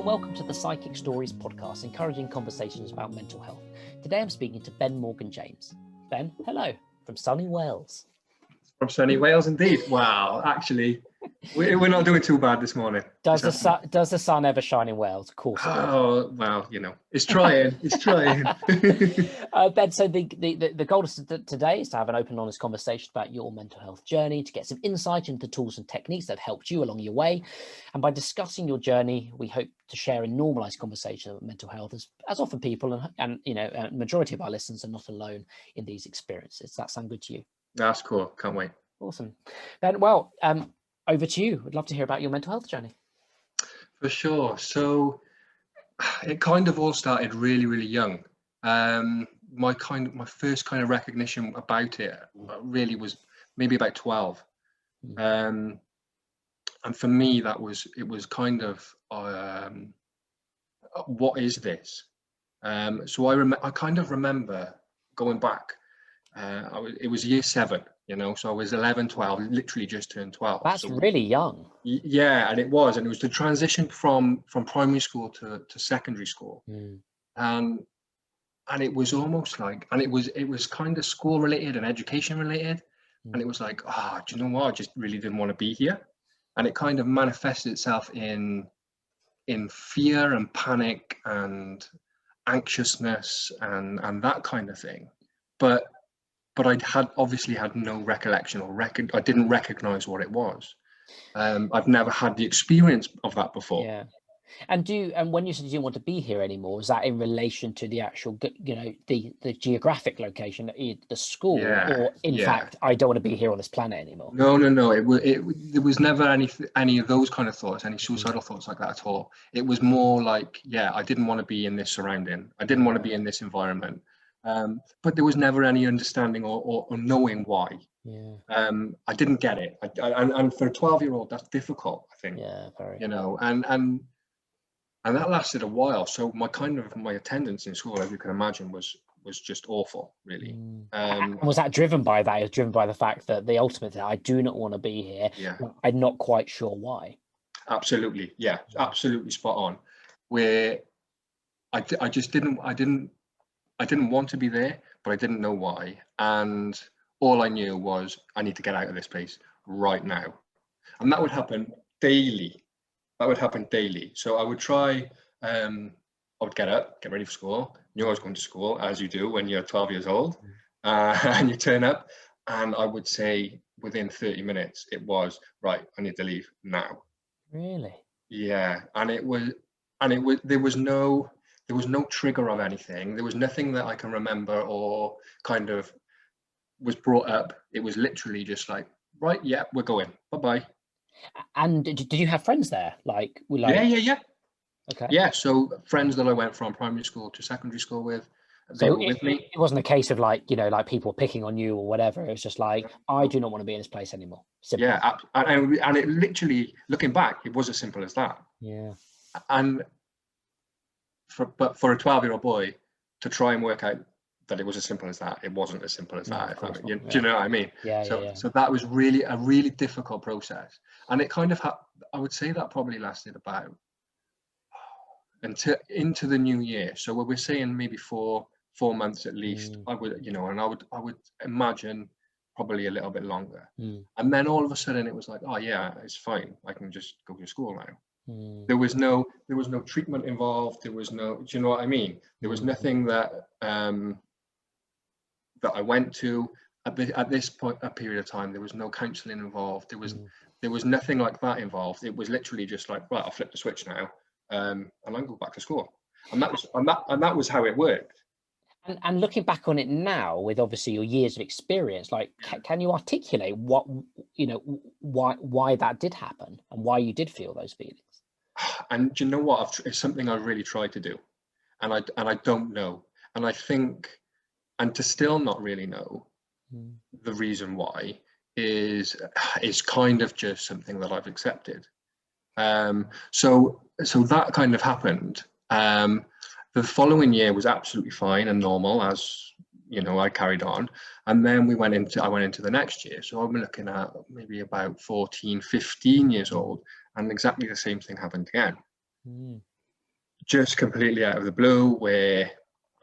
welcome to the Psychic Stories podcast, encouraging conversations about mental health. Today I'm speaking to Ben Morgan-James. Ben, hello, from sunny Wales. From sunny Wales, indeed. Wow, actually, we're not doing too bad this morning. Does the sun ever shine in Wales? Of course it does. Oh, well, you know, it's trying. It's trying. Ben, so the goal of today is to have an open, honest conversation about your mental health journey, to get some insight into the tools and techniques that have helped you along your way. And by discussing your journey, we hope to share a normalized conversation about mental health, as often people and you know, a majority of our listeners are not alone in these experiences. Does that sound good to you? That's cool. Can't wait. Awesome. Ben, well, over to you. I'd love to hear about your mental health journey. For sure. So it kind of all started really, really young. My first kind of recognition about it really was maybe about 12. And for me, it was kind of, what is this? So I kind of remember going back. It was year 7, you know, so I was 11, 12, literally just turned 12. That's really young. Yeah, and it was the transition from primary school to secondary school. And it was almost like, and it was kind of school related and education related. And it was like, do you know what? I just really didn't want to be here. And it kind of manifested itself in fear and panic and anxiousness and that kind of thing. But I obviously had no recollection I didn't recognize what it was. I've never had the experience of that before. Yeah. And when you said you didn't want to be here anymore, was that in relation to the actual, you know, the geographic location, the school, or in fact, I don't want to be here on this planet anymore? No. There was never any of those kind of thoughts, any suicidal thoughts like that at all. It was more like, I didn't want to be in this surrounding. I didn't want to be in this environment. But there was never any understanding or knowing why. I didn't get it. And for a 12-year-old, that's difficult, I think. Yeah, very. You know, and that lasted a while. So my attendance in school, as you can imagine, was just awful, really. Was that driven by that? It was driven by the fact that the ultimate thing, I do not want to be here. Yeah. I'm not quite sure why. Absolutely. Yeah, absolutely spot on. Where I didn't want to be there, but I didn't know why. And all I knew was I need to get out of this place right now. And that would happen daily. So I would try, I would get up, get ready for school, knew I was going to school, as you do when you're 12 years old, and you turn up, and I would say within 30 minutes, it was, right, I need to leave now. Really? Yeah, there was no trigger of anything. There was nothing that I can remember or kind of was brought up. It was literally just like, right, yeah, we're going. Bye-bye. And did you have friends there? Yeah. Okay. Yeah, so friends that I went from primary school to secondary school with, they were with me. It wasn't a case of like, you know, like people picking on you or whatever. It was just like, I do not want to be in this place anymore. Simple. Yeah, and it literally, looking back, it was as simple as that. Yeah. And for a 12-year-old boy to try and work out that it was as simple as that, it wasn't as simple as that. Do you know what I mean? So that was really a really difficult process, and it kind of I would say that probably lasted about until into the new year. So we're saying maybe 4 months at least. I would, you know, and I would imagine probably a little bit longer. And then all of a sudden it was like, oh yeah, it's fine. I can just go to school now. There was no treatment involved. There was no, do you know what I mean? There was nothing that that I went to at this point, a period of time. There was no counselling involved. There was nothing like that involved. It was literally just like, right, I'll flip the switch now, and I'll go back to school. And that was how it worked. And looking back on it now, with obviously your years of experience, like, can you articulate what, you know, why that did happen and why you did feel those feelings? And do you know what? It's something I really tried to do, and I don't know. And I think, and to still not really know the reason why is kind of just something that I've accepted. So that kind of happened. The following year was absolutely fine and normal, as you know, I carried on. And then I went into the next year. So I'm looking at maybe about 14, 15 years old, and exactly the same thing happened again. just completely out of the blue, where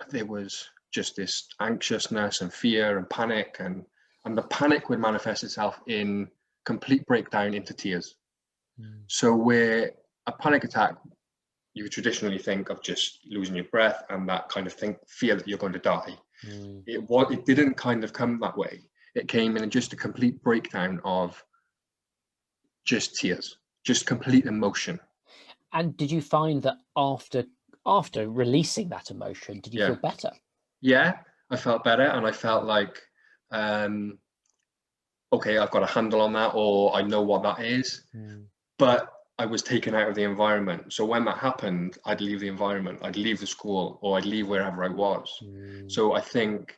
there was just this anxiousness and fear and panic, and the panic would manifest itself in complete breakdown into tears. So where a panic attack, you would traditionally think of just losing your breath and that kind of fear that you're going to die. It didn't kind of come that way. It came in just a complete breakdown of just tears, just complete emotion. And did you find that after releasing that emotion, did you feel better? Yeah, I felt better, and I felt like, okay, I've got a handle on that, or I know what that is. But I was taken out of the environment. So when that happened, I'd leave the environment, I'd leave the school, or I'd leave wherever I was. So I think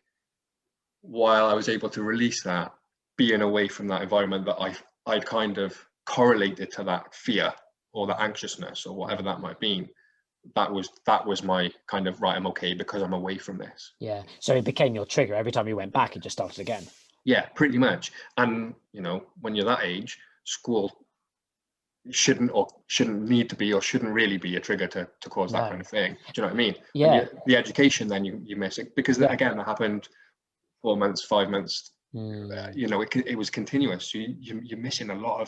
while I was able to release that, being away from that environment that I'd kind of correlated to that fear or the anxiousness or whatever that might be, that was my kind of, right, I'm okay because I'm away from this. Yeah. So it became your trigger. Every time you went back, it just started again. Yeah, pretty much. And, you know, when you're that age, school shouldn't need to be, or shouldn't really be a trigger to cause that kind of thing. Do you know what I mean? Yeah. The education, then you miss it, because again, that happened 4 months, 5 months. You know, it was continuous. You're missing a lot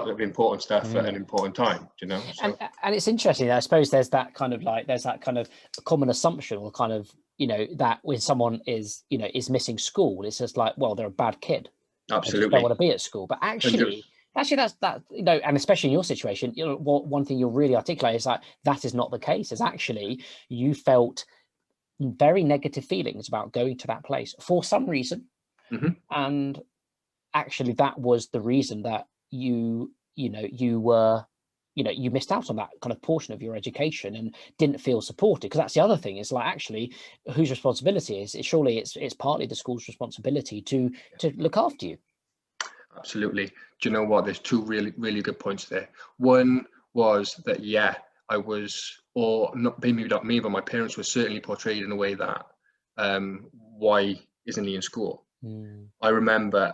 of important stuff at an important time. You know, so. And it's interesting. I suppose there's that kind of common assumption, or kind of, you know, that when someone is missing school, it's just like, well, they're a bad kid. Absolutely, they don't want to be at school. But actually that's you know, and especially in your situation, you know, one thing you'll really articulate is like that is not the case. Is actually you felt very negative feelings about going to that place for some reason, and actually that was the reason that you missed out on that kind of portion of your education and didn't feel supported. Because that's the other thing, is like, actually, whose responsibility is it? Surely it's partly the school's responsibility to look after you. Absolutely. Do you know what? There's two really, really good points there. One was that, I was, or not, maybe not me, but my parents were certainly portrayed in a way that, why isn't he in school? I remember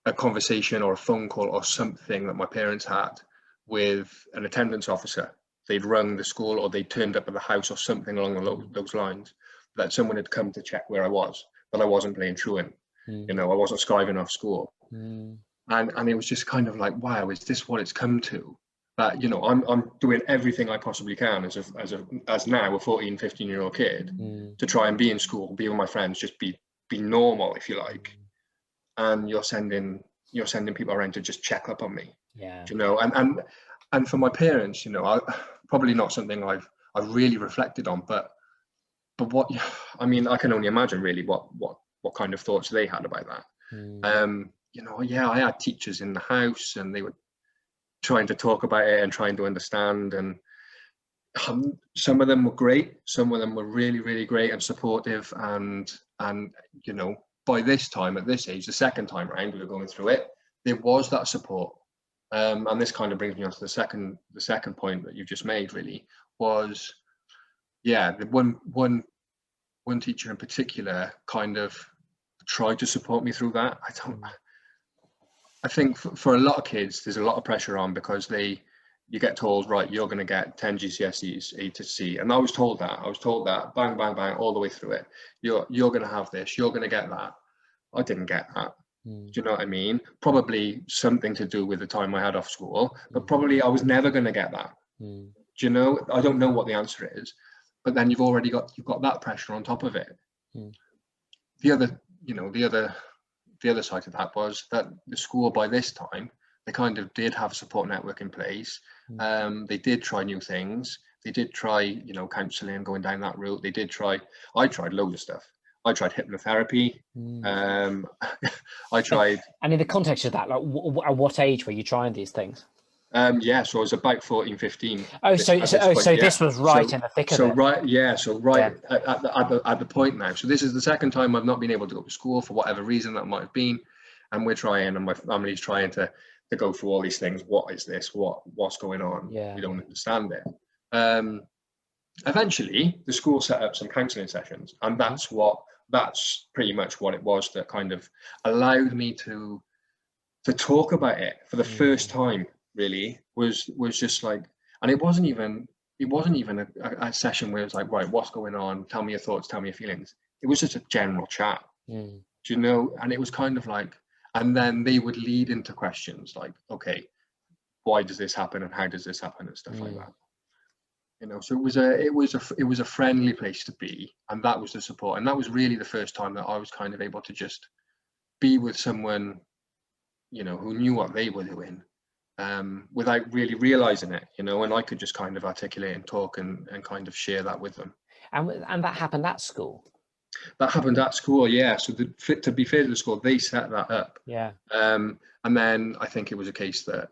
a conversation or a phone call or something that my parents had with an attendance officer. They'd rung the school, or they turned up at the house, or something along those lines, that someone had come to check where I was, that I wasn't playing truant. You know, I wasn't skiving off school. And it was just kind of like, wow, is this what it's come to? That, you know, I'm doing everything I possibly can as now a 14, 15-year-old kid to try and be in school, be with my friends, just be normal, if you like. And you're sending people around to just check up on me. Yeah. You know, and for my parents, you know, probably not something I've really reflected on, but what, I mean, I can only imagine really what kind of thoughts they had about that. You know, I had teachers in the house, and they were trying to talk about it and trying to understand, and some of them were great, some of them were really, really great and supportive, and you know, by this time, at this age, the second time around we were going through it, there was that support. And this kind of brings me on to the second point that you just made, really, was the one teacher in particular kind of tried to support me through that. I think for a lot of kids, there's a lot of pressure on, because you get told, right, you're going to get 10 GCSEs, A to C. And I was told that, bang, bang, bang, all the way through it. You're going to have this, you're going to get that. I didn't get that. Do you know what I mean? Probably something to do with the time I had off school, but probably I was never going to get that. Do you know? I don't know what the answer is, but then you've got that pressure on top of it. The other side of that was that the school, by this time, they kind of did have a support network in place. They did try new things. They did try, you know, counselling, going down that route. I tried loads of stuff. I tried hypnotherapy. I tried. And in the context of that, like, at what age were you trying these things? So I was about 14, 15. So this was right in the thick of it. At the point now. So this is the second time I've not been able to go to school for whatever reason that might have been, and we're trying, and my family's trying to go through all these things. What is this? What's going on? Yeah. We don't understand it. Eventually, the school set up some counselling sessions, and that's pretty much what it was that kind of allowed me to talk about it for the first time, really was just like, and it wasn't even a session where it's like, right, what's going on? Tell me your thoughts, tell me your feelings. It was just a general chat, do you know? And it was kind of like, and then they would lead into questions like, okay, why does this happen and how does this happen and stuff like that. You know, so it was a friendly place to be, and that was the support, and that was really the first time that I was kind of able to just be with someone, you know, who knew what they were doing, without really realizing it, you know, and I could just kind of articulate and talk and kind of share that with them. And that happened at school? That happened at school, yeah. So to be fair to the school, they set that up. Yeah. And then I think it was a case that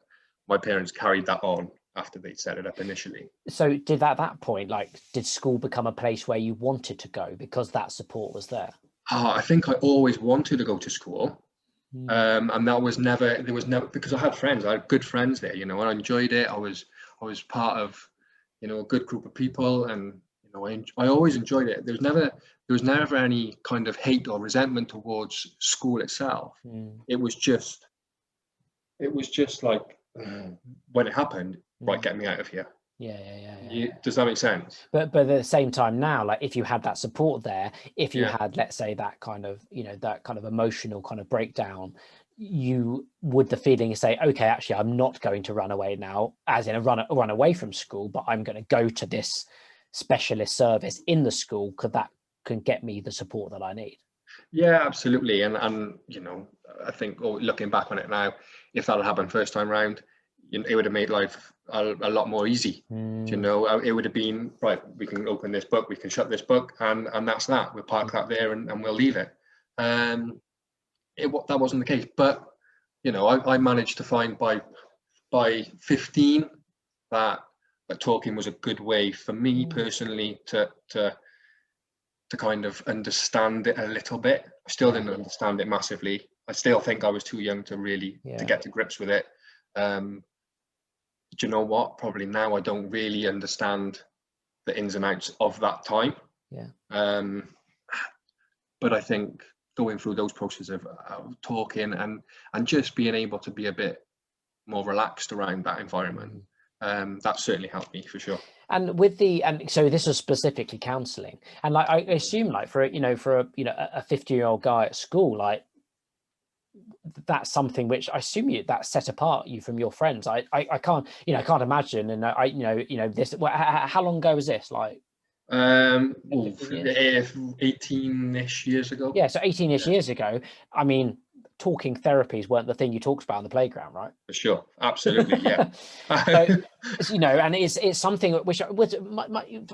my parents carried that on after they set it up initially. So did at that point, like, did school become a place where you wanted to go because that support was there? I think I always wanted to go to school. And there was never, because I had friends, I had good friends there, you know, and I enjoyed it. I was part of, you know, a good group of people, and, you know, I always enjoyed it. There was never any kind of hate or resentment towards school itself. It was just like, when it happened, right, get me out of here. Yeah. Does that make sense? But at the same time now, like, if you had that support there, if you had, let's say, that kind of, you know, that kind of emotional kind of breakdown, you would the feeling say, okay, actually, I'm not going to run away now, as in run away from school, but I'm going to go to this specialist service in the school because that can get me the support that I need. Yeah, absolutely. And you know, I think, looking back on it now, if that had happened first time round, you know, it would have made life a lot more easy. You know, it would have been, right, we can open this book, we can shut this book, and that's that. We'll park that there and we'll leave it. That wasn't the case. But, you know, I managed to find by 15 that talking was a good way for me personally to kind of understand it a little bit. I still didn't understand it massively. I still think I was too young to really to get to grips with it. Do you know what? Probably now I don't really understand the ins and outs of that time. But I think going through those processes of talking and just being able to be a bit more relaxed around that environment, that certainly helped me for sure. And so this was specifically counselling, and like I assume, like, for a 50-year-old guy at school, like, that's something which I assume that set apart you from your friends. I can't imagine. And this. How long ago was this? Like, 18-ish years ago. Yeah, so 18-ish years ago. I mean, talking therapies weren't the thing you talked about on the playground, right? For sure, absolutely, yeah. So, you know, and it's something which was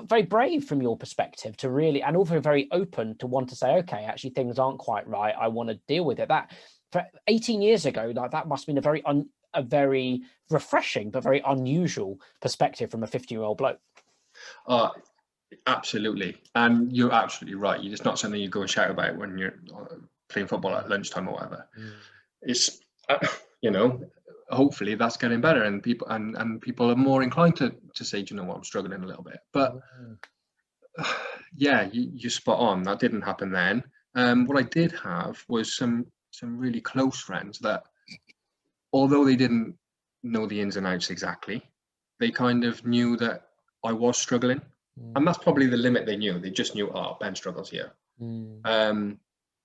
very brave from your perspective to really, and also very open to want to say, okay, actually things aren't quite right, I want to deal with it. That for 18 years ago, like, that must have been a very refreshing but very unusual perspective from a 50-year-old bloke. Absolutely, and you're absolutely right. It's not something you go and shout about when you're playing football at lunchtime or whatever. It's you know, hopefully that's getting better, and people are more inclined to say, do you know what, I'm struggling a little bit. But yeah, you're spot on. That didn't happen then. What I did have was some really close friends that, although they didn't know the ins and outs exactly, they kind of knew that I was struggling. And that's probably the limit they knew. They just knew, Ben struggles here.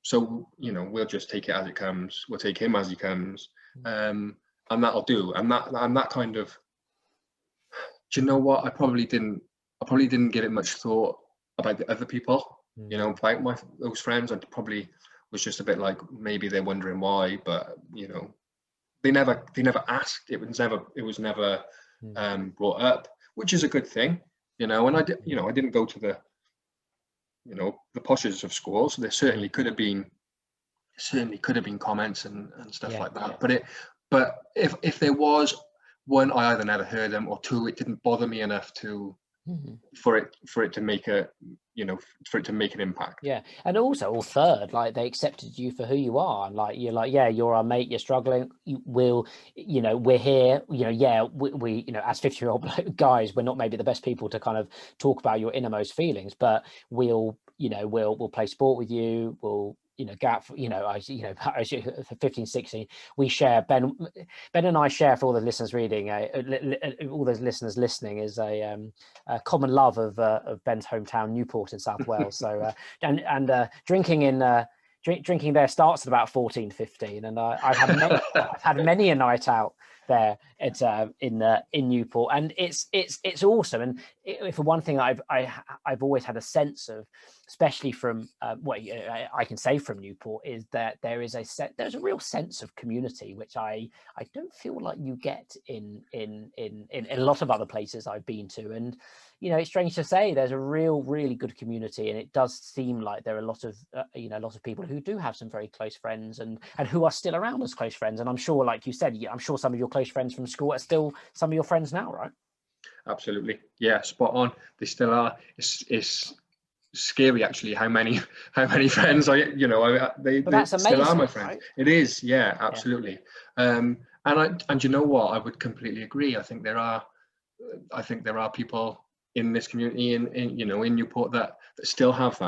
So, you know, we'll just take it as it comes. We'll take him as he comes. And that'll do. And that kind of, do you know what? I probably didn't give it much thought about the other people, you know, about those friends. I probably was just a bit like, maybe they're wondering why, but, you know, they never asked. It was never brought up, which is a good thing. You know, and I didn't go to the poshes of schools. So there certainly could have been comments and stuff like that. But if there was, one, I either never heard them, or two, it didn't bother me enough to for it to make an impact. Yeah, and also, or third, like, they accepted you for who you are, and like, you're like, yeah, you're our mate, you're struggling, we're here, we as 50-year-old guys, we're not maybe the best people to kind of talk about your innermost feelings, but we'll play sport with you, we'll gap, I 15, 16, we share, Ben and I share, for all the listeners reading, all those listeners listening, is a common love of Ben's hometown, Newport in South Wales. So and drinking drinking there starts at about 14, 15, and I've had many a night out there in Newport, and it's awesome. And for one thing, I've always had a sense of, especially from what I can say from Newport, is that there's a real sense of community, which I don't feel like you get in a lot of other places I've been to. And it's strange to say, there's a really good community, and it does seem like there are a lot of people who do have some very close friends and who are still around as close friends. And I'm sure, like you said, I'm sure some of your close friends from school are still some of your friends now, right? Absolutely, yeah, spot on. They still are. It's scary actually how many friends they that's amazing, still are my friends, right? It is, yeah, absolutely. And you know what, I would completely agree. I think there are people in this community in Newport that still have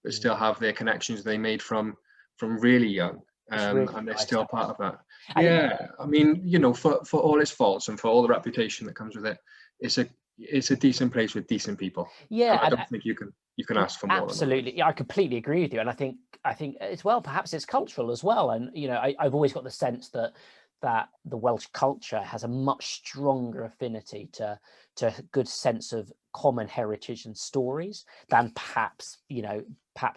still have their connections they made from really young, really and they're still part of that. Yeah, I mean, for all its faults and for all the reputation that comes with it, it's a decent place with decent people. Yeah, and I don't think you can ask for more. Absolutely, yeah, I completely agree with you, and I think as well, perhaps it's cultural as well. And I've always got the sense that the Welsh culture has a much stronger affinity to good sense of common heritage and stories than perhaps the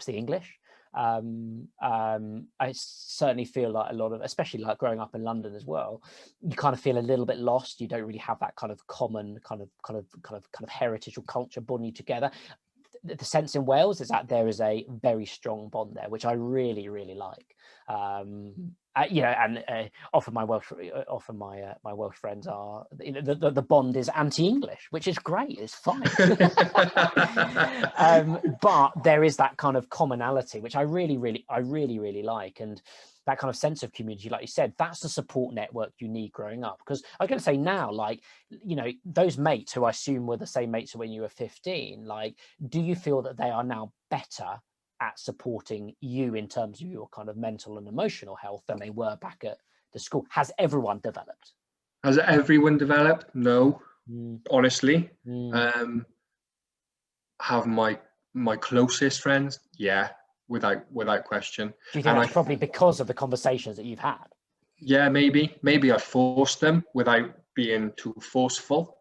English. I certainly feel like a lot of, especially like growing up in London as well, you kind of feel a little bit lost. You don't really have that kind of common kind of heritage or culture bonding you together. The sense in Wales is that there is a very strong bond there, which I really like. Often my Welsh friends are, the bond is anti-English, which is great. It's fine. But there is that kind of commonality, which I really like, and that kind of sense of community, like you said, that's the support network you need growing up. Because I was going to say now, like, those mates who I assume were the same mates when you were 15, like, do you feel that they are now better at supporting you in terms of your kind of mental and emotional health than they were back at the school? Has everyone developed? No, honestly. Have my closest friends, yeah, without question. Do you think that's probably because of the conversations that you've had? Yeah, maybe I forced them without being too forceful,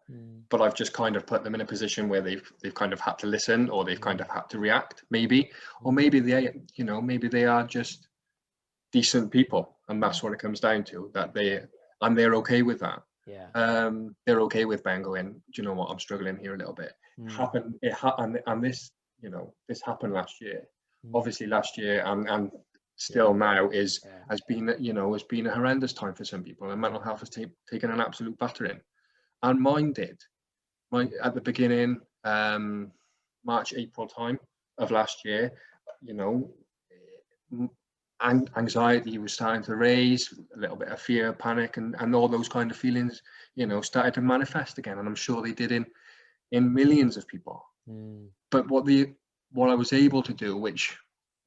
but I've just kind of put them in a position where they've kind of had to listen, or they've kind of had to react, maybe, or maybe they are just decent people, and that's what it comes down to, that they're okay with that. Yeah. They're okay with Ben going, do you know what, I'm struggling here a little bit. This happened last year. Obviously last year and still now has been a horrendous time for some people, and mental health has taken an absolute battering, and mine did. At the beginning, March, April time of last year, anxiety was starting to raise, a little bit of fear, panic, and all those kind of feelings, started to manifest again, and I'm sure they did in millions of people. But what I was able to do, which,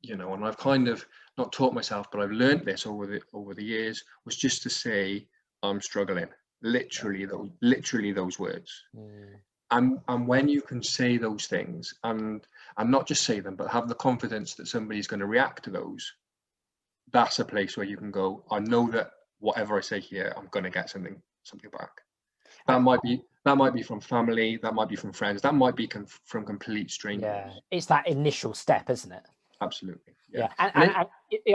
and I've kind of not taught myself, but I've learned this over the years, was just to say, I'm struggling. Literally those words. And when you can say those things and not just say them, but have the confidence that somebody's going to react to those, that's a place where you can go, I know that whatever I say here, I'm going to get something back. That might be from family, that might be from friends, that might be from complete strangers. Yeah, it's that initial step, isn't it? Absolutely. Yeah. And I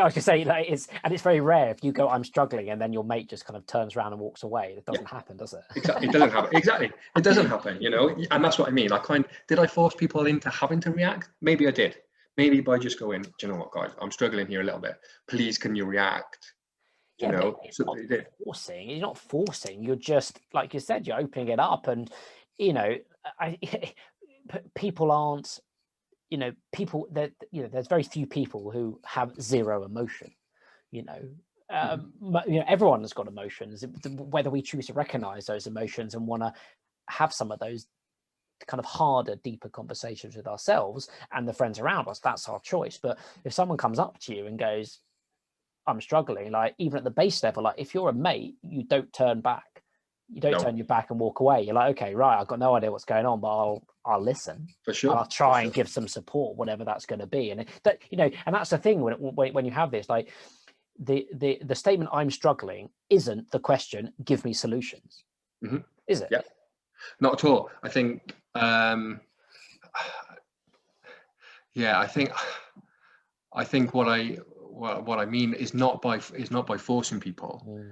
was gonna say, like, it's very rare if you go, I'm struggling, and then your mate just kind of turns around and walks away. It doesn't happen, does it? Exactly. It doesn't happen. Exactly. It doesn't happen, and that's what I mean. Did I force people into having to react? Maybe I did. Maybe by just going, do you know what, guys, I'm struggling here a little bit. Please, can you react? It's not forcing. You're not forcing. You're just, like you said, you're opening it up, and people aren't. There's very few people who have zero emotion. Everyone has got emotions. Whether we choose to recognize those emotions and want to have some of those kind of harder, deeper conversations with ourselves and the friends around us, that's our choice. But if someone comes up to you and goes, I'm struggling, like even at the base level, like if you're a mate, you don't turn back. You don't turn your back and walk away. You're like, okay, right, I've got no idea what's going on, but I'll listen. For sure. I'll try and give some support, whatever that's going to be. And that, you know, and that's the thing when you have this, like the statement "I'm struggling" isn't the question, give me solutions. Mm-hmm. Is it? Yeah, not at all. I think I think what I mean is not by forcing people.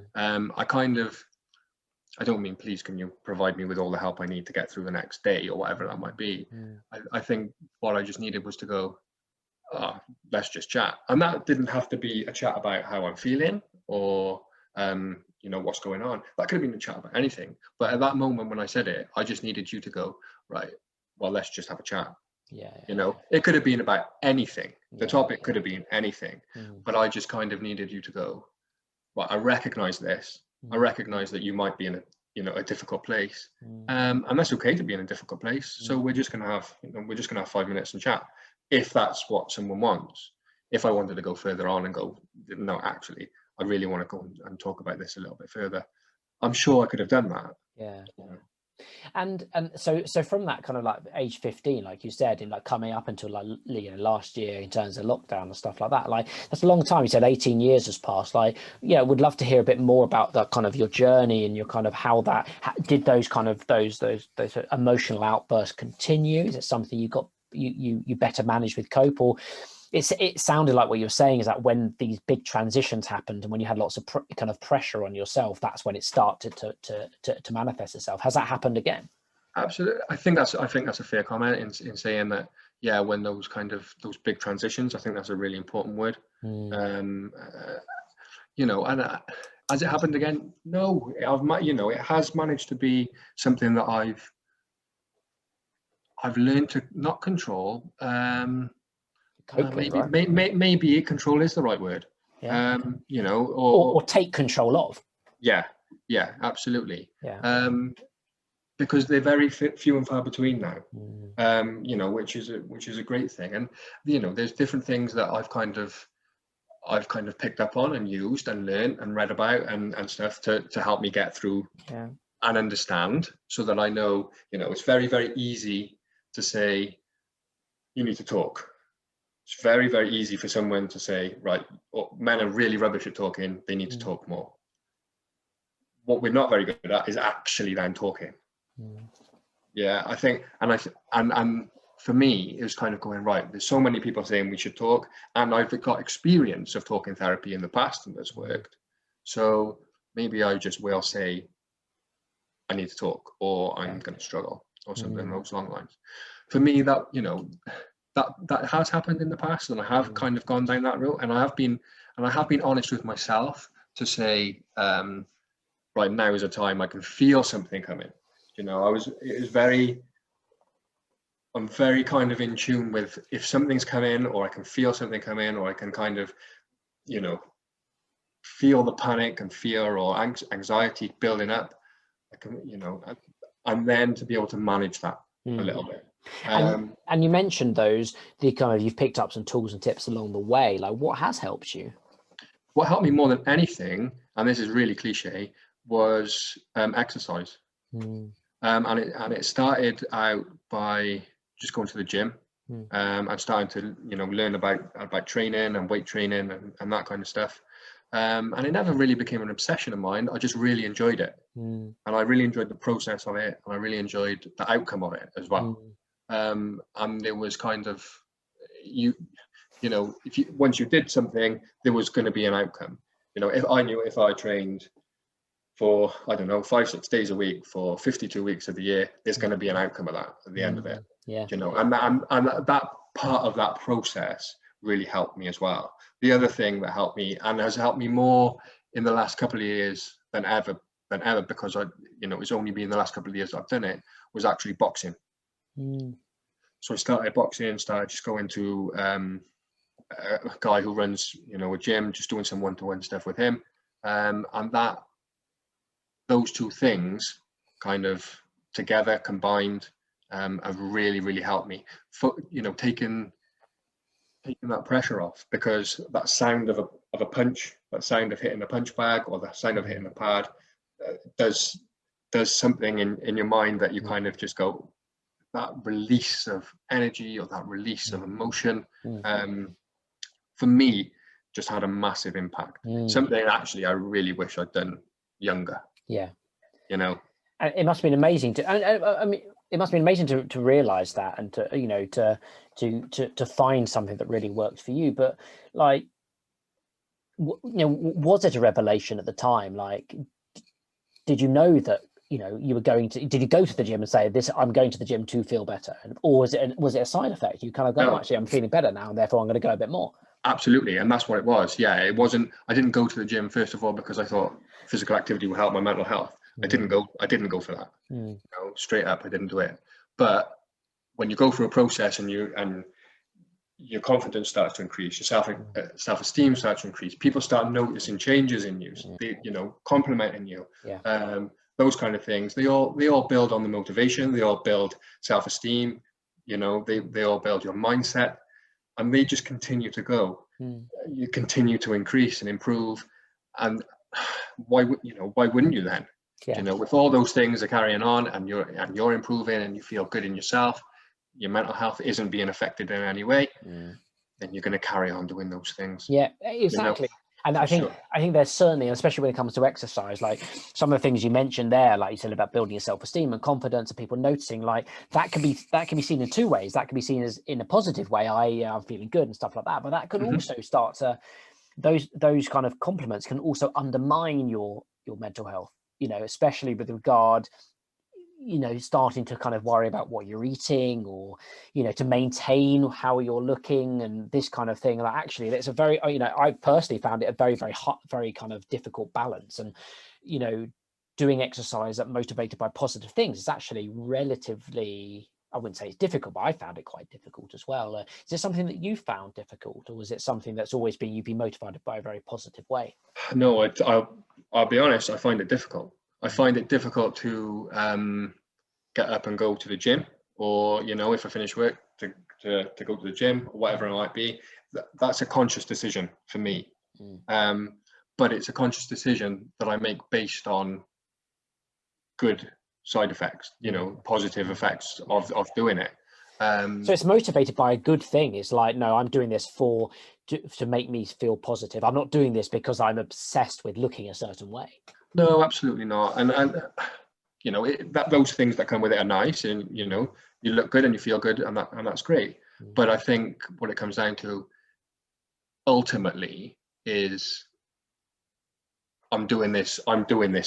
I don't mean, please, can you provide me with all the help I need to get through the next day or whatever that might be. I think what I just needed was to go, let's just chat. And that didn't have to be a chat about how I'm feeling or, you know, what's going on. That could have been a chat about anything. But at that moment when I said it, I just needed you to go, right, well, let's just have a chat. You know, it could have been about anything. The topic could have been anything. But I just kind of needed you to go, well, I recognize this. I recognize that you might be in a difficult place, and that's okay to be in a difficult place. So we're just gonna have 5 minutes and chat, if that's what someone wants. If I wanted to go further on and go, no, actually, I really want to go and talk about this a little bit further, I'm sure I could have done that. Yeah. And so from that kind of like age 15, like you said, in like coming up until like, you know, last year in terms of lockdown and stuff like that, like that's a long time. You said 18 years has passed. Like, yeah, would love to hear a bit more about that kind of your journey and your kind of how that did those kind of those emotional outbursts continue. Is it something you better manage with cope, or it sounded like what you were saying is that when these big transitions happened and when you had lots of kind of pressure on yourself, that's when it started to manifest itself. Has that happened again? Absolutely. I think that's a fair comment in saying that, yeah, when those big transitions, I think that's a really important word. You know, and has it happened again? No, it has managed to be something that I've learned to not control. Maybe control is the right word. You know, or take control of. Yeah, absolutely. Because they're very few and far between now. You know, which is a great thing. And you know, there's different things that I've kind of picked up on and used and learned and read about and stuff to help me get through and understand, so that I know, you know, it's very, very easy to say you need to talk. It's very, very easy for someone to say, right, men are really rubbish at talking, they need to talk more. What we're not very good at is actually then talking. Yeah, I think, and for me, it was kind of going, right, there's so many people saying we should talk, and I've got experience of talking therapy in the past and that's worked. So maybe I just will say, I need to talk, or I'm going to struggle, or something along those long lines. For me, that, you know, that has happened in the past, and I have kind of gone down that route, and I have been honest with myself to say, right, now is a time I can feel something coming. You know, I'm very kind of in tune with if something's coming, or I can feel something come in, or I can kind of, you know, feel the panic and fear or anxiety building up. I can, you know, and then to be able to manage that a little bit. And you mentioned you've picked up some tools and tips along the way. Like, what has helped you? What helped me more than anything, and this is really cliche, was exercise. And it started out by just going to the gym and starting to, you know, learn about training and weight training and that kind of stuff. And it never really became an obsession of mine. I just really enjoyed it. And I really enjoyed the process of it, and I really enjoyed the outcome of it as well. And there was kind of, you know, once you did something, there was going to be an outcome. You know, if I trained for, I don't know, 5-6 days a week for 52 weeks of the year, there's going to be an outcome of that at the end of it. You know, and that part of that process really helped me as well. The other thing that helped me, and has helped me more in the last couple of years than ever, because it's only been the last couple of years I've done it, was actually boxing. So I started boxing, started just going to a guy who runs, you know, a gym, just doing some one-to-one stuff with him. And those two things kind of together combined have really, really helped me for, you know, taking that pressure off, because that sound of a punch, that sound of hitting a punch bag, or the sound of hitting a pad, does something in your mind that you kind of just go, that release of energy or that release of emotion, for me, just had a massive impact. Something actually I really wish I'd done younger. Yeah. You know, and it must have been amazing I mean, it must have been amazing to realize that, and to, you know, to find something that really worked for you. But like, you know, was it a revelation at the time? Like, did you know that, you know, you were going to, did you go to the gym and say, this, I'm going to the gym to feel better? Or was it a side effect? You kind of go, no, actually, I'm feeling better now, and therefore I'm going to go a bit more. Absolutely. And that's what it was. Yeah, it wasn't, I didn't go to the gym first of all because I thought physical activity will help my mental health. I didn't go for that. You know, straight up, I didn't do it. But when you go through a process and your confidence starts to increase, your self-esteem starts to increase, people start noticing changes in you, you know, complimenting you, those kind of things, they all build on the motivation, they all build self-esteem, you know, they all build your mindset, and they just continue to go. You continue to increase and improve, and why wouldn't you then? You know, if all those things are carrying on and you're improving and you feel good in yourself, your mental health isn't being affected in any way, then you're going to carry on doing those things. Yeah, exactly. You know? And I think there's certainly, especially when it comes to exercise, like some of the things you mentioned there, like you said about building your self-esteem and confidence and people noticing, like that can be seen in two ways. That can be seen as in a positive way, I'm feeling good and stuff like that. But that could also start to, those kind of compliments can also undermine your mental health, you know, especially with regard, you know, starting to kind of worry about what you're eating, or, you know, to maintain how you're looking and this kind of thing. Like, actually, it's a very, you know, I personally found it a very, very hot, very kind of difficult balance. And, you know, doing exercise that motivated by positive things is actually relatively, I wouldn't say it's difficult, but I found it quite difficult as well. Is it something that you found difficult, or was it something that's always been, you've been motivated by a very positive way? No, I'll be honest, I find it difficult. I find it difficult to get up and go to the gym, or, you know, if I finish work to go to the gym, or whatever it might be. That's a conscious decision for me. But it's a conscious decision that I make based on good side effects, you know, positive effects of doing it. So it's motivated by a good thing. It's like, no, I'm doing this to make me feel positive. I'm not doing this because I'm obsessed with looking a certain way. No, absolutely not. And you know, those things that come with it are nice, and, you know, you look good and you feel good, and that's great. But I think what it comes down to ultimately is, I'm doing this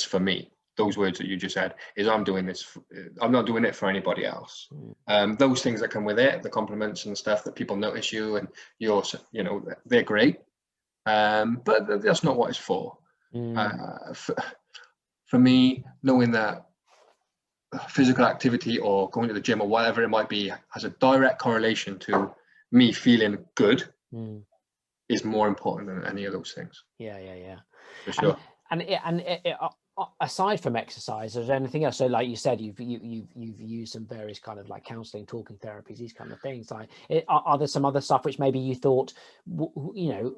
for me. Those words that you just said, is I'm doing this, I'm not doing it for anybody else. Those things that come with it, the compliments and stuff that people notice you, and you're, you know, they're great. But that's not what it's for. For me, knowing that physical activity or going to the gym or whatever it might be has a direct correlation to me feeling good is more important than any of those things. Yeah. For sure. And aside from exercise, is there anything else? So like you said, you've used some various kind of like counselling, talking therapies, these kind of things. Like, are there some other stuff which maybe you thought, you know,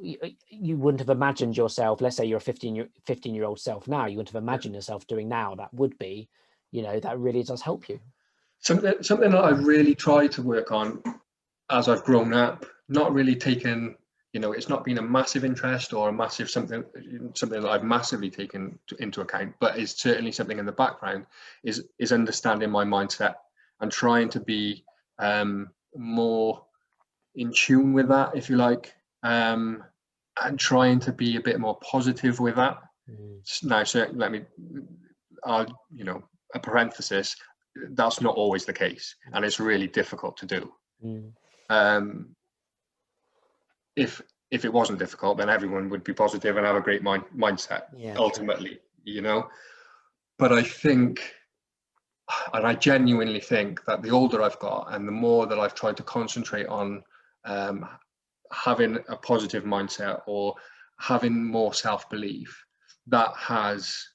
you wouldn't have imagined yourself, let's say you're a 15-year-old self now, you wouldn't have imagined yourself doing now, that would be, you know, that really does help you? Something that I've really tried to work on as I've grown up, not really taken, you know, it's not been a massive interest or a massive something that I've massively taken into account, but is certainly something in the background, is understanding my mindset and trying to be more in tune with that, if you like, and trying to be a bit more positive with that. Now, so you know, a parenthesis, that's not always the case, and it's really difficult to do. If it wasn't difficult, then everyone would be positive and have a great mindset, ultimately, true. You know. But I think, and I genuinely think, that the older I've got and the more that I've tried to concentrate on having a positive mindset or having more self-belief, that has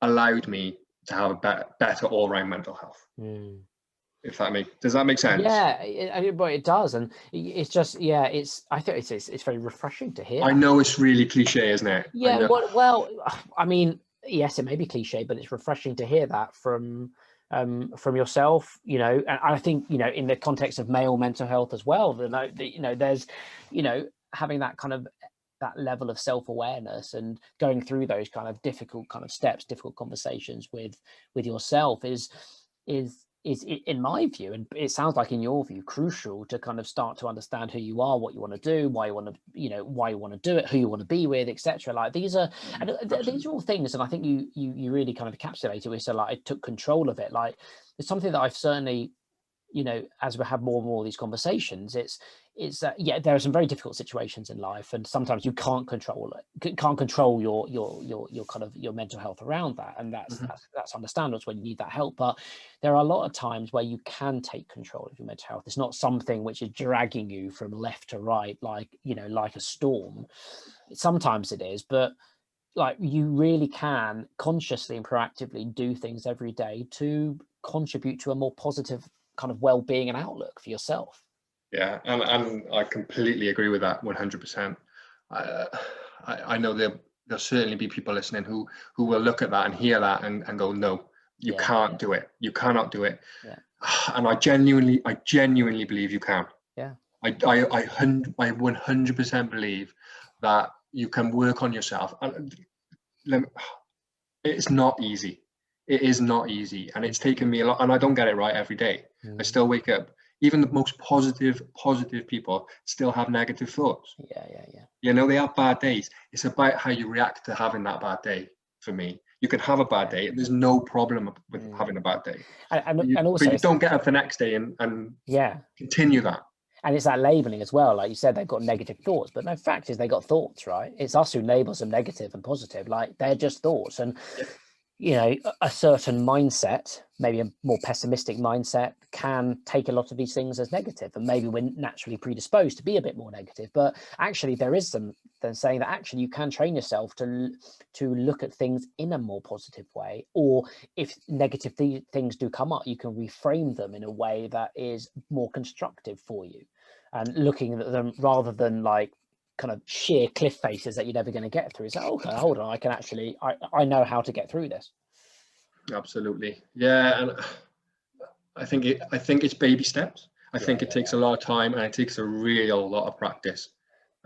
allowed me to have a better all-round mental health. does that make sense? Yeah, it does, and it's just, I think it's very refreshing to hear. I know it's really cliche, isn't it? Yeah, well, I mean, yes, it may be cliche, but it's refreshing to hear that from yourself, you know. And I think, you know, in the context of male mental health as well, you know, there's, you know, having that kind of that level of self-awareness and going through those kind of difficult kind of steps, difficult conversations with yourself is in my view, and it sounds like in your view, crucial to kind of start to understand who you are, what you want to do, why you want to, you know, why you want to do it, who you want to be with, etc. Like these are all things, and I think you really kind of encapsulated with, so like I took control of it. Like it's something that I've certainly, you know, as we have more and more of these conversations, it's there are some very difficult situations in life, and sometimes you can't control your kind of your mental health around that, and that's understandable. It's when you need that help, but there are a lot of times where you can take control of your mental health. It's not something which is dragging you from left to right, like, you know, like a storm. Sometimes it is, but like you really can consciously and proactively do things every day to contribute to a more positive kind of well-being and outlook for yourself. Yeah, and I completely agree with that 100%. I know there'll certainly be people listening who will look at that and hear that and go, no, you can't do it. You cannot do it. Yeah. And I genuinely believe you can. Yeah. I 100% believe that you can work on yourself. It's not easy. It is not easy, and it's taken me a lot, and I don't get it right every day. I still wake up. Even the most positive people still have negative thoughts. Yeah. You know, they have bad days. It's about how you react to having that bad day. For me, you can have a bad day, and there's no problem with having a bad day. And also, but you don't get up the next day and continue that. And it's that labeling as well. Like you said, they've got negative thoughts, but no, fact is they got thoughts, right? It's us who labels them negative and positive. Like they're just thoughts. And you know, a certain mindset, maybe a more pessimistic mindset, can take a lot of these things as negative, and maybe we're naturally predisposed to be a bit more negative. But actually, there is some saying that actually you can train yourself to look at things in a more positive way, or if negative things do come up, you can reframe them in a way that is more constructive for you, and looking at them rather than like kind of sheer cliff faces that you're never going to get through. It's like, okay, hold on, I can actually, I know how to get through this. Absolutely. Yeah. And I think it's baby steps. I think it takes a lot of time, and it takes a real lot of practice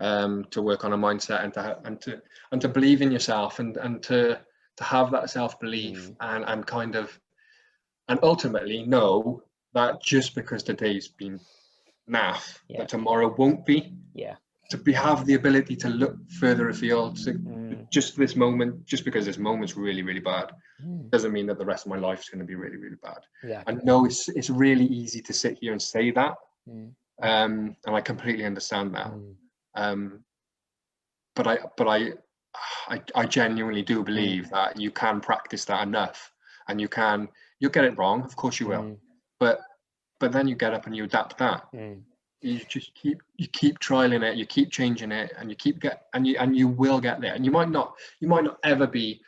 to work on a mindset and to believe in yourself, and to have that self-belief and kind of, and ultimately know that just because today's been naff, that tomorrow won't be. To have the ability to look further afield, just this moment, just because this moment's really, really bad, doesn't mean that the rest of my life is going to be really, really bad. I know it's really easy to sit here and say that, and I completely understand that. But I genuinely do believe that you can practice that enough, and you'll get it wrong, of course you will, but then you get up and you adapt that. You just keep trialing it, you keep changing it, and you will get there. And you might not ever be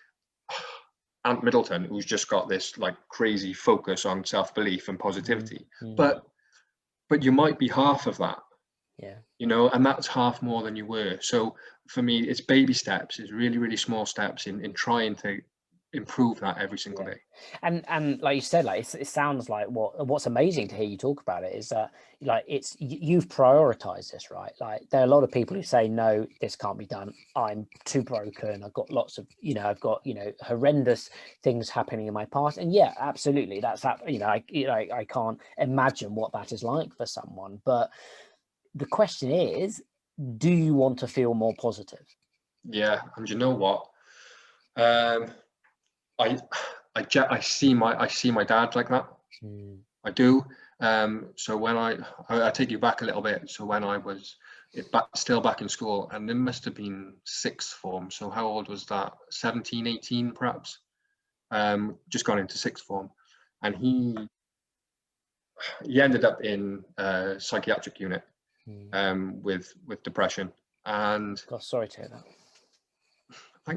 Ant Middleton, who's just got this like crazy focus on self-belief and positivity, but you might be half of that. You know, and that's half more than you were. So for me, it's baby steps. It's really, really small steps in trying to improve that every single day. And like you said, like it sounds like what's amazing to hear you talk about it is that like you've prioritized this, right? Like there are a lot of people who say, no, this can't be done, I'm too broken, I've got lots of, you know, I've got, you know, horrendous things happening in my past. And yeah, absolutely, that's that, you know, I can't imagine what that is like for someone. But the question is, do you want to feel more positive? Yeah. And you know what, I see my dad like that. I do. So when I take you back a little bit. So when I was still back in school, and it must have been sixth form. So how old was that? 17, 18 perhaps. Just gone into sixth form, and he ended up in a psychiatric unit with depression. And God, sorry to hear that.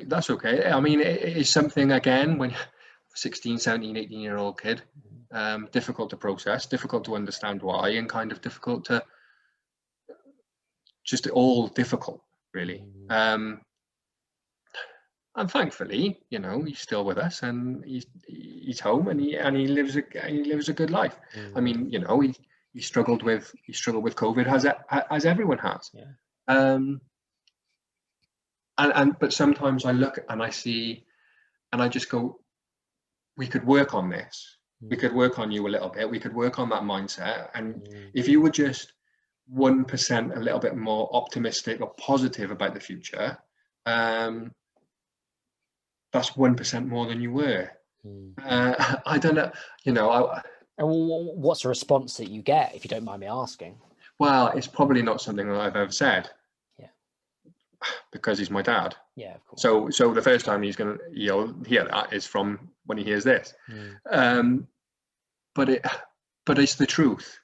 That's okay. I mean, it is something, again, when 16, 17, 18-year-old kid. Difficult to process, difficult to understand why, and kind of difficult to, just all difficult, really. And thankfully, you know, he's still with us, and he's home, and he lives a good life. I mean, you know, he struggled with COVID, as everyone has. But sometimes I look and I see, and I just go, we could work on this. We could work on you a little bit. We could work on that mindset. And if you were just 1% a little bit more optimistic or positive about the future, that's 1% more than you were. I don't know, you know. What's the response that you get, if you don't mind me asking? Well, it's probably not something that I've ever said. Because he's my dad. Yeah, of course. So the first time he's gonna hear that is from when he hears this. But it's the truth.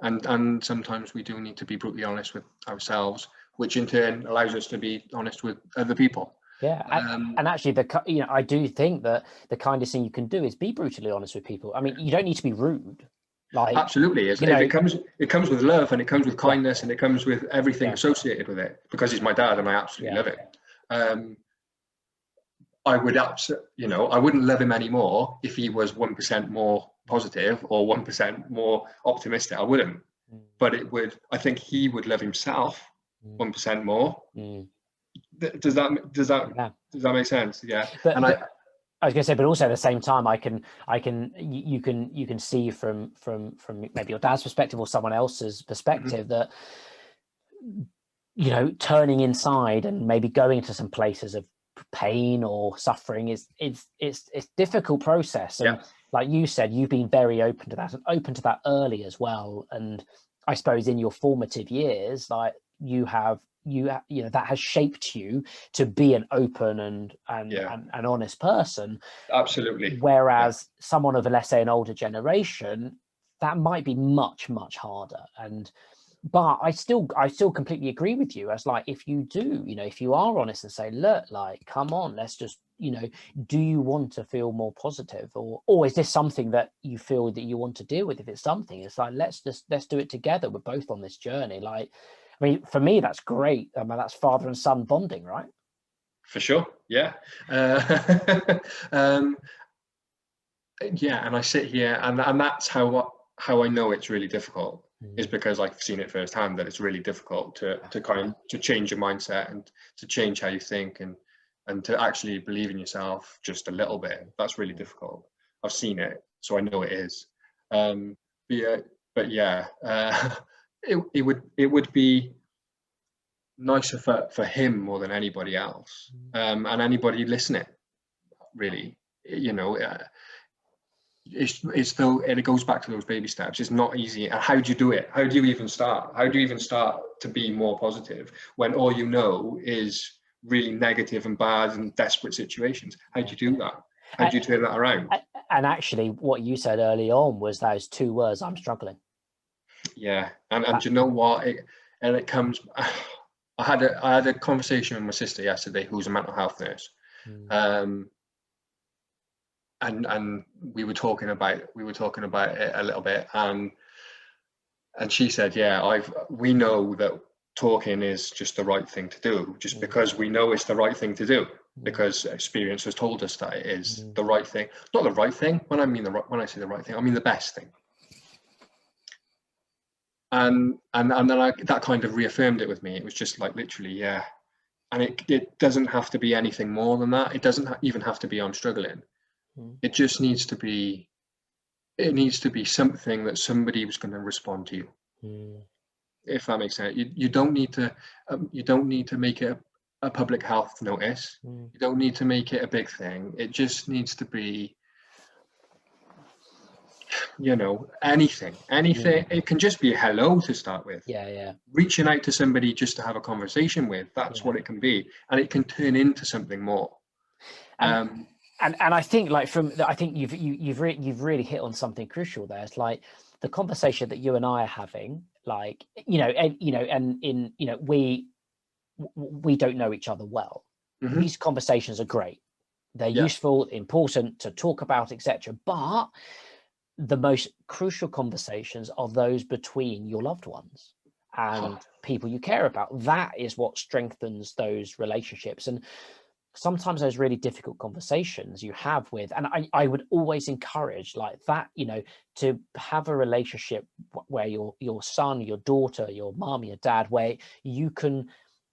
And sometimes we do need to be brutally honest with ourselves, which in turn allows us to be honest with other people. Yeah, and actually, I do think that the kindest thing you can do is be brutally honest with people. I mean, you don't need to be rude. Like, absolutely, it comes with love, and it comes with kindness, and it comes with everything associated with it. Because he's my dad, and I absolutely love him. I would I wouldn't love him anymore if he was 1% more positive or 1% more optimistic. I wouldn't, but I think he would love himself 1% more. Does that make sense? Yeah. I was going to say, but also at the same time, you can see from maybe your dad's perspective or someone else's perspective that, you know, turning inside and maybe going into some places of pain or suffering it's a difficult process. And like you said, you've been very open to that, and open to that early as well. And I suppose in your formative years, like you know, that has shaped you to be an open and honest person. Absolutely. Whereas someone of, let's say, an older generation, that might be much, much harder. But I still completely agree with you, as like, if you do, you know, if you are honest and say, look, like, come on, let's just, you know, do you want to feel more positive, or is this something that you feel that you want to deal with? If it's something, it's like, let's do it together. We're both on this journey. Like, I mean, for me, that's great. I mean, that's father and son bonding, right? For sure. Yeah. And I sit here, and that's how I know it's really difficult, is because I've seen it firsthand, that it's really difficult to change your mindset and to change how you think, and to actually believe in yourself just a little bit. That's really difficult. I've seen it, so I know it is. It would be nicer for him more than anybody else, and anybody listening, really. You know, it's though, and it goes back to those baby steps. It's not easy. And how do you do it? How do you even start? How do you even start to be more positive when all you know is really negative and bad and desperate situations? How do you do that? How do you turn that around? And actually, what you said early on was those two words: I'm struggling. Yeah, and you know what? It comes. I had a conversation with my sister yesterday, who's a mental health nurse, and we were talking about it a little bit, and she said, we know that talking is just the right thing to do, just because we know it's the right thing to do, because experience has told us that it is the right thing. Not the right thing. When I say the right thing, I mean the best thing. And then that kind of reaffirmed it with me. It was just like, literally, and it doesn't have to be anything more than that. It doesn't even have to be I'm struggling. It just needs to be, something that somebody was going to respond to you. If that makes sense. You don't need to make it a public health notice. You don't need to make it a big thing. It just needs to be, you know, anything. It can just be a hello to start with. Reaching out to somebody just to have a conversation with, that's what it can be, and it can turn into something more. And I think, like, I think you've really hit on something crucial there. It's like the conversation that you and I are having, like, we don't know each other well. These conversations are great. They're useful, important to talk about, etc. But the most crucial conversations are those between your loved ones and people you care about. That is what strengthens those relationships. And sometimes those really difficult conversations you have with, and I would always encourage like that, you know, to have a relationship where your son, your daughter, your mom, your dad, where you can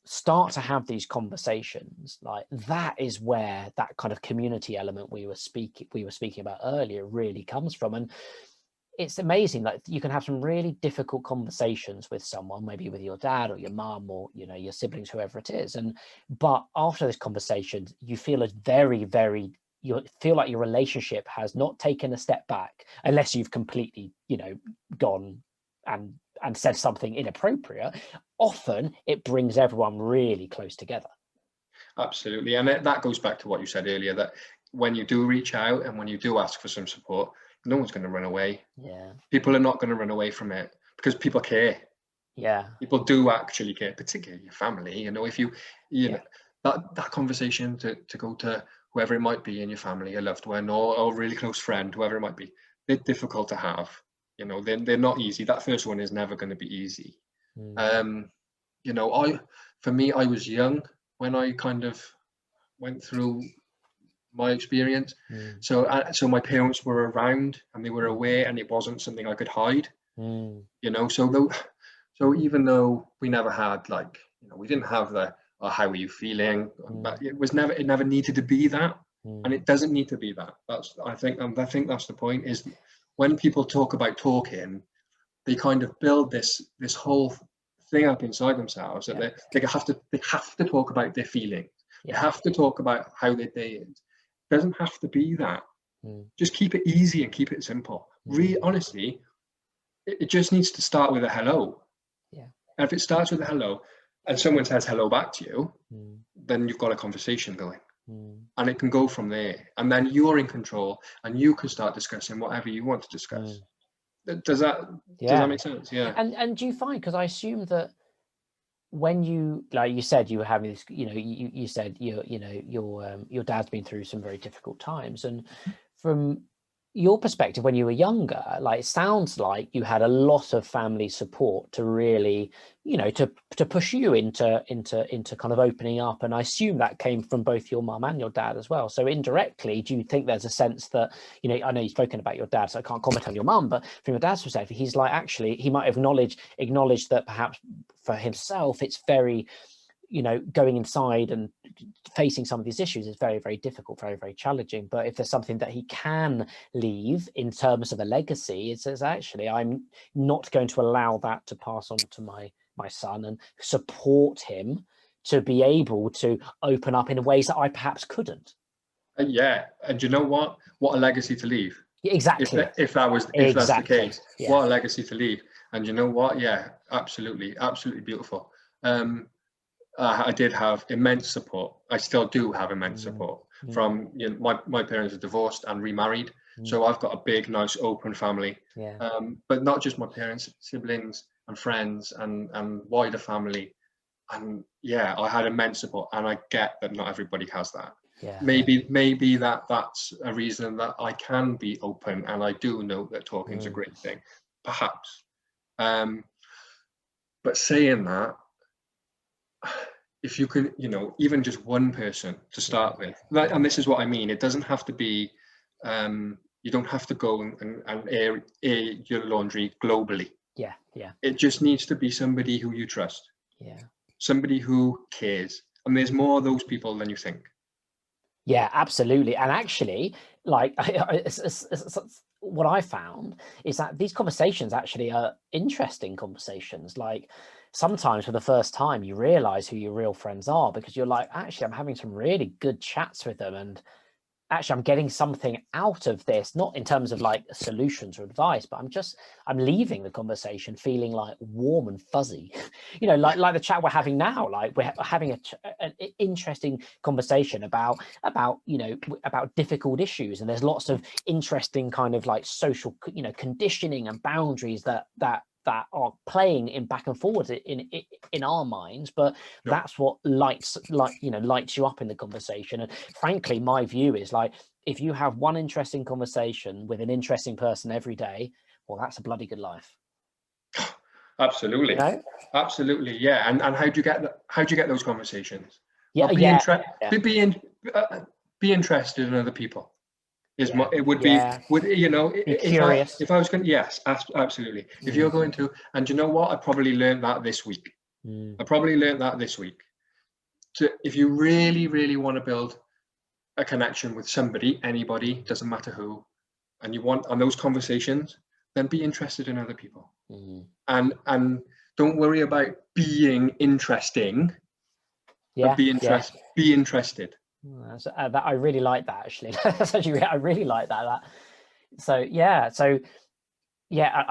start to have these conversations. Like that is where that kind of community element we were speaking about earlier really comes from. And it's amazing, like you can have some really difficult conversations with someone, maybe with your dad or your mum or, you know, your siblings, whoever it is, but after those conversations you feel you feel like your relationship has not taken a step back, unless you've completely, you know, gone and said something inappropriate. Often it brings everyone really close together. Absolutely. And that goes back to what you said earlier, that when you do reach out and when you do ask for some support, no one's going to run away. Yeah. People are not going to run away from it because people care. Yeah. People do actually care, particularly your family. You know, if you know, that conversation to go to whoever it might be in your family, a loved one or a really close friend, whoever it might be, they're difficult to have. You know, they're not easy. That first one is never going to be easy. You know, I was young when I kind of went through my experience. So my parents were around and they were aware, and it wasn't something I could hide. You know, so even though we never had, like, you know, we didn't have the how are you feeling, but it never needed to be that, and it doesn't need to be that. I think that's the point, is when people talk about talking, they kind of build this whole thing up inside themselves that they have to talk about their feelings. They have to talk about how their day is. It doesn't have to be that. Just keep it easy and keep it simple. Really, honestly, it just needs to start with a hello. And if it starts with a hello and someone says hello back to you, then you've got a conversation going. And it can go from there. And then you're in control and you can start discussing whatever you want to discuss. Does that make sense? Yeah. And do you find, because I assume that when you, like you said, you were having this, you know, you said your dad's been through some very difficult times, and from your perspective when you were younger, like it sounds like you had a lot of family support to really, you know, to push you into kind of opening up. And I assume that came from both your mum and your dad as well. So indirectly, do you think there's a sense that, you know, I know you've spoken about your dad, so I can't comment on your mum, but from your dad's perspective, he's like, actually, he might have acknowledged that perhaps for himself, it's very, you know, going inside and facing some of these issues is very, very difficult, very, very challenging. But if there's something that he can leave in terms of a legacy, it says, actually, I'm not going to allow that to pass on to my son, and support him to be able to open up in ways that I perhaps couldn't. Yeah. And you know what a legacy to leave. Exactly. If that's the case, what a legacy to leave. And you know what? Yeah, absolutely beautiful. I did have immense support. I still do have immense support from, you know, my parents are divorced and remarried, so I've got a big, nice, open family. But not just my parents, siblings and friends and wider family. And I had immense support, and I get that not everybody has that. Maybe that's a reason that I can be open, and I do know that talking is a great thing, perhaps. But saying that, if you can, you know, even just one person to start with, and this is what I mean, it doesn't have to be, you don't have to go and air your laundry globally. It just needs to be somebody who you trust, somebody who cares, and there's more of those people than you think. Yeah, absolutely. And actually, like, what I found is that these conversations actually are interesting conversations. Like, sometimes for the first time, you realize who your real friends are, because you're like, actually, I'm having some really good chats with them, and actually I'm getting something out of this, not in terms of like solutions or advice, but I'm leaving the conversation feeling like warm and fuzzy, you know, like the chat we're having now. Like we're having an interesting conversation about, you know, about difficult issues, and there's lots of interesting kind of like social, you know, conditioning and boundaries that that are playing in back and forward in our minds, but that's what lights you up in the conversation. And frankly, my view is like, if you have one interesting conversation with an interesting person every day, well, that's a bloody good life. Absolutely. You know? Absolutely. Yeah. And how do you get those conversations? Yeah. Well, be interested in other people. It would be curious. if I was going, yes, absolutely. If you're going to, and you know what, I probably learned that this week. If you really, really want to build a connection with somebody, anybody, doesn't matter who, and you want on those conversations, then be interested in other people. And don't worry about being interesting. Be interested. That I really like that, actually. I really like that. So I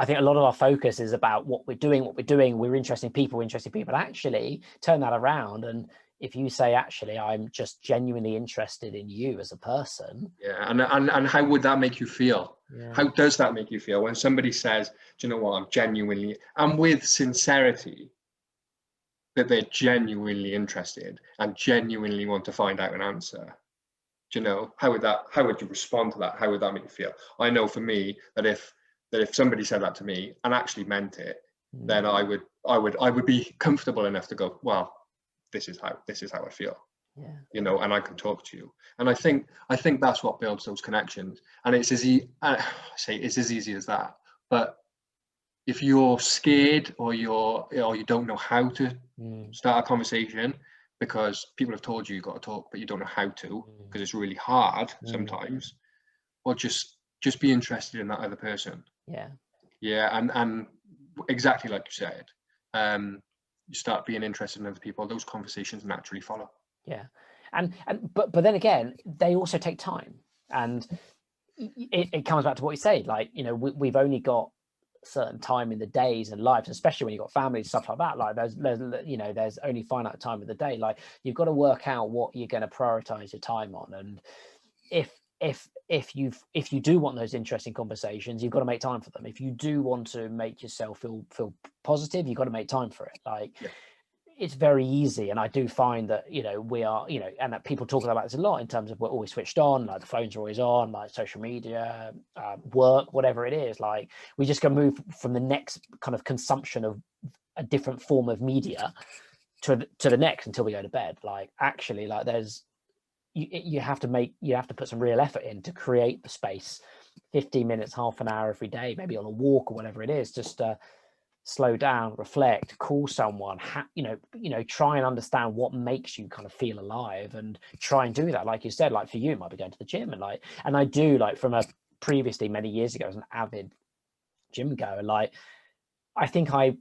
think a lot of our focus is about what we're doing. We're interesting people. Actually, turn that around, and if you say, actually, I'm just genuinely interested in you as a person. Yeah, and how would that make you feel? Yeah. How does that make you feel when somebody says, do you know what, I'm with sincerity, that they're genuinely interested and genuinely want to find out an answer? Do you know, how would you respond to that? How would that make you feel? I know for me that if somebody said that to me and actually meant it, then I would be comfortable enough to go, well, this is how I feel. Yeah. You know, and I can talk to you. And I think that's what builds those connections. And it's as easy as that. But if you're scared or you don't know how to start a conversation because people have told you got to talk, but you don't know how to because it's really hard sometimes, or just be interested in that other person. And exactly like you said, you start being interested in other people, those conversations naturally follow. But then again, they also take time, and it comes back to what you say, like, you know, we've only got certain time in the days and lives, especially when you've got families, stuff like that. Like there's only finite time of the day. Like, you've got to work out what you're going to prioritize your time on. And if you do want those interesting conversations, you've got to make time for them. If you do want to make yourself feel positive, you've got to make time for it. It's very easy, and I do find that, you know, we are, you know, and that people talk about this a lot in terms of we're always switched on, like the phones are always on, like social media, work, whatever it is. Like, we just gonna move from the next kind of consumption of a different form of media to the next until we go to bed. Like, actually, like you have to put some real effort in to create the space, 15 minutes, half an hour every day, maybe on a walk or whatever it is, just slow down, reflect, call someone, try and understand what makes you kind of feel alive, and try and do that. Like you said, like for you, it might be going to the gym, and I do, like, from a previously many years ago as an avid gym goer, like I think I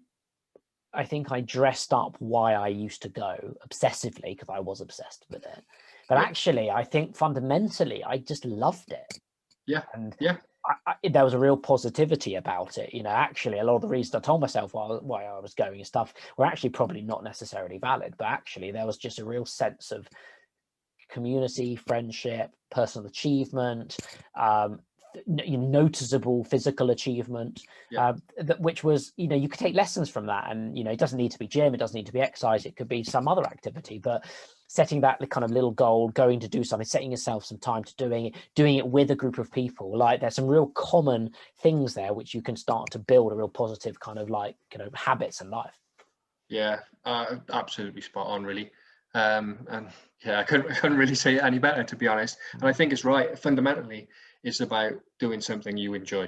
dressed up why I used to go obsessively because I was obsessed with it. But actually, I think fundamentally, I just loved it. There was a real positivity about it. You know, actually, a lot of the reasons I told myself why I was going and stuff were actually probably not necessarily valid, but actually there was just a real sense of community, friendship, personal achievement, noticeable physical achievement, which was, you know, you could take lessons from that. And, you know, it doesn't need to be gym, it doesn't need to be exercise, it could be some other activity, but setting that kind of little goal, going to do something, setting yourself some time to doing it with a group of people, like there's some real common things there which you can start to build a real positive kind of, like, you know, habits in life. Absolutely spot on, really. And I couldn't really say it any better, to be honest. And I think it's right. Fundamentally, it's about doing something you enjoy.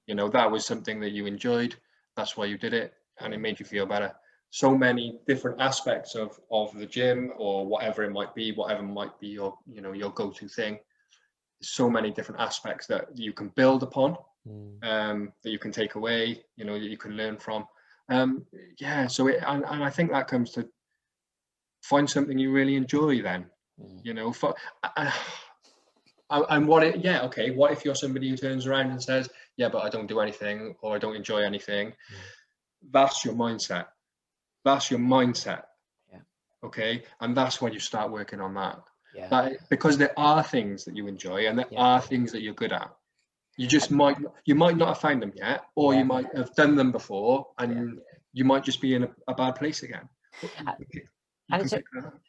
You know, that was something that you enjoyed, that's why you did it, and it made you feel better. So many different aspects of the gym, or whatever might be your, you know, your go-to thing. So many different aspects that you can build upon, that you can take away, you know, that you can learn from. And I think that comes to find something you really enjoy then, you know, what if you're somebody who turns around and says, yeah, but I don't do anything, or I don't enjoy anything. That's your mindset. Okay. And that's when you start working on that. Because there are things that you enjoy and there are things that you're good at. You just might not have found them yet, or you might have done them before, and you might just be in a bad place again. And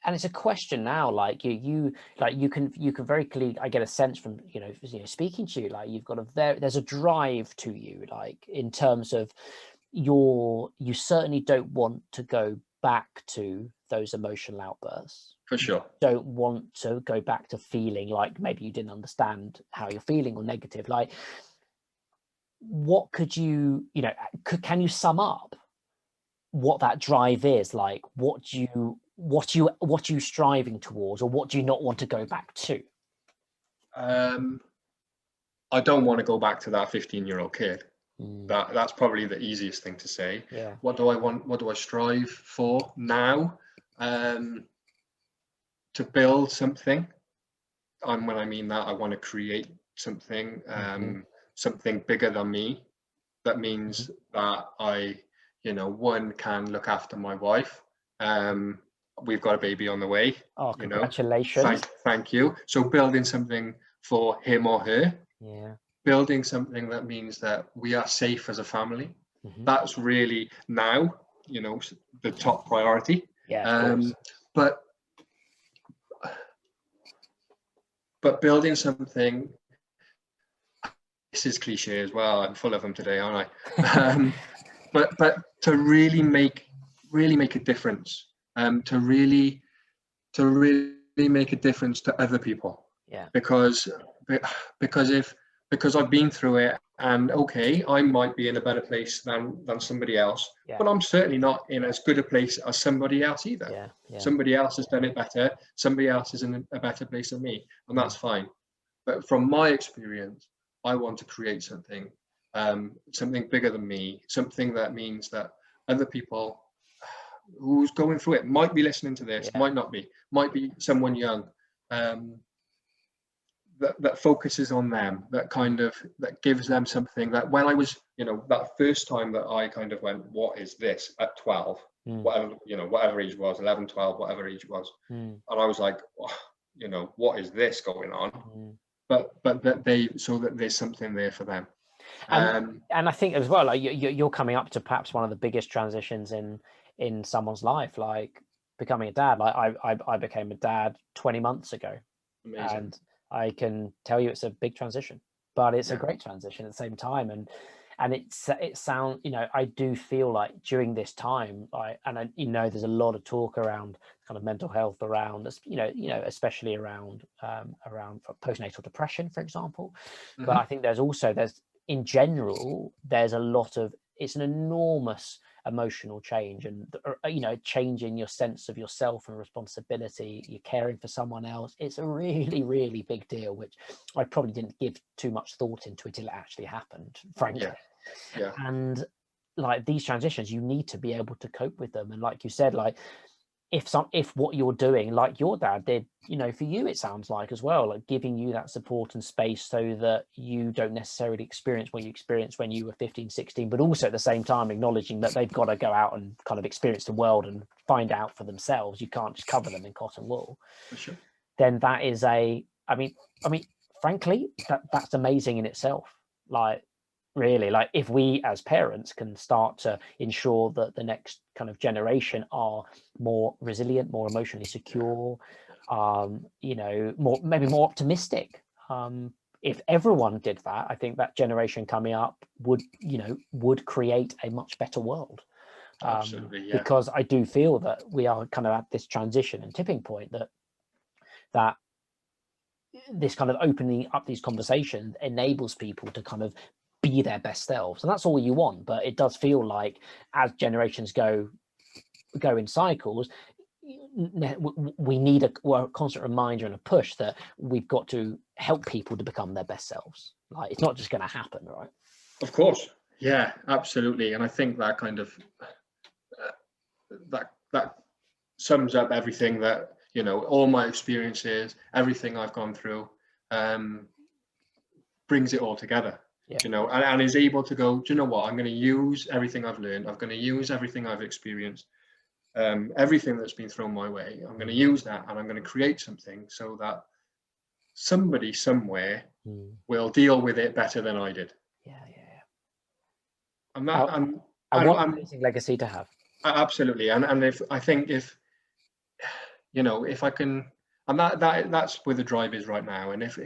it's a question now, like you can very clearly, I get a sense from speaking to you, like you've got there's a drive to you, like in terms of you certainly don't want to go back to those emotional outbursts. For sure. You don't want to go back to feeling like maybe you didn't understand how you're feeling or negative. Like, what could you can you sum up what that drive is? Like, what you striving towards, or what do you not want to go back to? I don't want to go back to that 15-year-old kid. That's probably the easiest thing to say. Yeah. What do I want? What do I strive for now? To build something. And when I mean that, I want to create something, something bigger than me. That means that I, one, can look after my wife. We've got a baby on the way. Oh, congratulations. Thank you. So building something for him or her. Yeah. Building something that means that we are safe as a family. That's really now, the top priority. Yeah. But building something, this is cliche as well. I'm full of them today, aren't I? But to really make a difference, to really make a difference to other people. Yeah. Because I've been through it, and okay, I might be in a better place than somebody else, but I'm certainly not in as good a place as somebody else either. Yeah. Somebody else has done it better. Somebody else is in a better place than me, and that's fine. But from my experience, I want to create something, something bigger than me, something that means that other people who's going through it might be listening to this, might not be, might be someone young. That focuses on them, that gives them something that when I was, that first time that I kind of went, what is this at 12, whatever age it was, 11, 12, whatever age it was. And I was like, oh, what is this going on? But that there's something there for them. And I think as well, like you're coming up to perhaps one of the biggest transitions in someone's life, like becoming a dad. Like I became a dad 20 months ago. Amazing. And I can tell you it's a big transition, but it's a great transition at the same time. And it sounds, I do feel like during this time, there's a lot of talk around kind of mental health around, especially around postnatal depression, for example. But I think there's in general, there's a lot of, it's an enormous emotional change, and changing your sense of yourself and responsibility. You're caring for someone else. It's a really, really big deal, which I probably didn't give too much thought into until it actually happened, frankly. Yeah. And like these transitions, you need to be able to cope with them. And like you said, like if what you're doing, like your dad did, for you, it sounds like as well, like giving you that support and space so that you don't necessarily experience what you experienced when you were 15, 16, but also at the same time acknowledging that they've got to go out and kind of experience the world and find out for themselves. You can't just cover them in cotton wool. For sure. Then that is I mean, frankly, that's amazing in itself. Like, really, like if we as parents can start to ensure that the next kind of generation are more resilient, more emotionally secure, maybe more optimistic. If everyone did that, I think that generation coming up would create a much better world. Absolutely, yeah. Because I do feel that we are kind of at this transition and tipping point that this kind of opening up these conversations enables people to kind of be their best selves, and that's all you want. But it does feel like as generations go in cycles, we need a constant reminder and a push that we've got to help people to become their best selves. Like, it's not just going to happen, right? Of course, yeah, absolutely. And I think that kind of that sums up everything that all my experiences, everything I've gone through, brings it all together. And is able to go, do you know what, I'm going to use everything I've learned, I'm going to use everything I've experienced, everything that's been thrown my way, I'm going to use that, and I'm going to create something so that somebody somewhere will deal with it better than I did. Yeah. And that, and what an amazing legacy to have. Absolutely. And if I can, and that's where the drive is right now. And if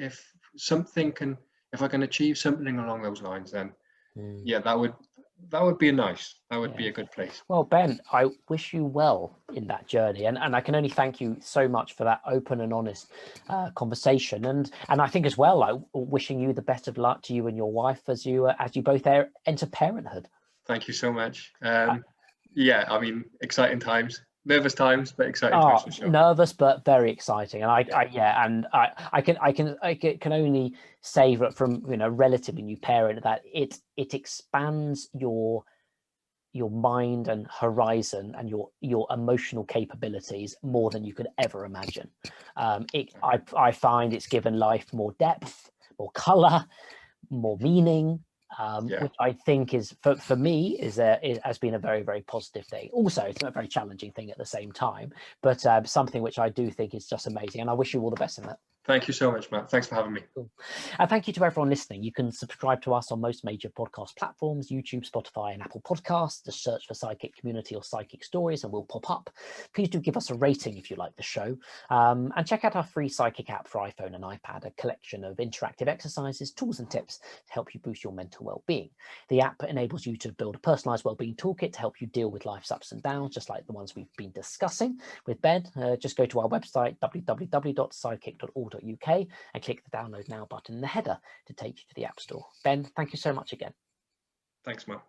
I can achieve something along those lines, then yeah, that would be nice. That would be a good place. Well, Ben, I wish you well in that journey, and I can only thank you so much for that open and honest conversation, and I think as well, wishing you the best of luck to you and your wife as you both enter parenthood. Thank you so much. Yeah, I mean, exciting times. Nervous times, but exciting times for sure. Nervous, but very exciting. And I can only say that from relatively new parent that it expands your mind and horizon and your emotional capabilities more than you could ever imagine. I find it's given life more depth, more color, more meaning. Which I think is for me has been a very, very positive thing. Also, it's a very challenging thing at the same time, but something which I do think is just amazing. And I wish you all the best in that. Thank you so much, Matt. Thanks for having me. Cool. And thank you to everyone listening. You can subscribe to us on most major podcast platforms, YouTube, Spotify, and Apple Podcasts. Just search for Sidekick Community or Sidekick Stories and we'll pop up. Please do give us a rating if you like the show. And check out our free Sidekick app for iPhone and iPad, a collection of interactive exercises, tools, and tips to help you boost your mental well-being. The app enables you to build a personalized well-being toolkit to help you deal with life's ups and downs, just like the ones we've been discussing with Ben. Just go to our website, www.sidekick.org.uk, and click the download now button in the header to take you to the App Store. Ben, thank you so much again. Thanks, Matt.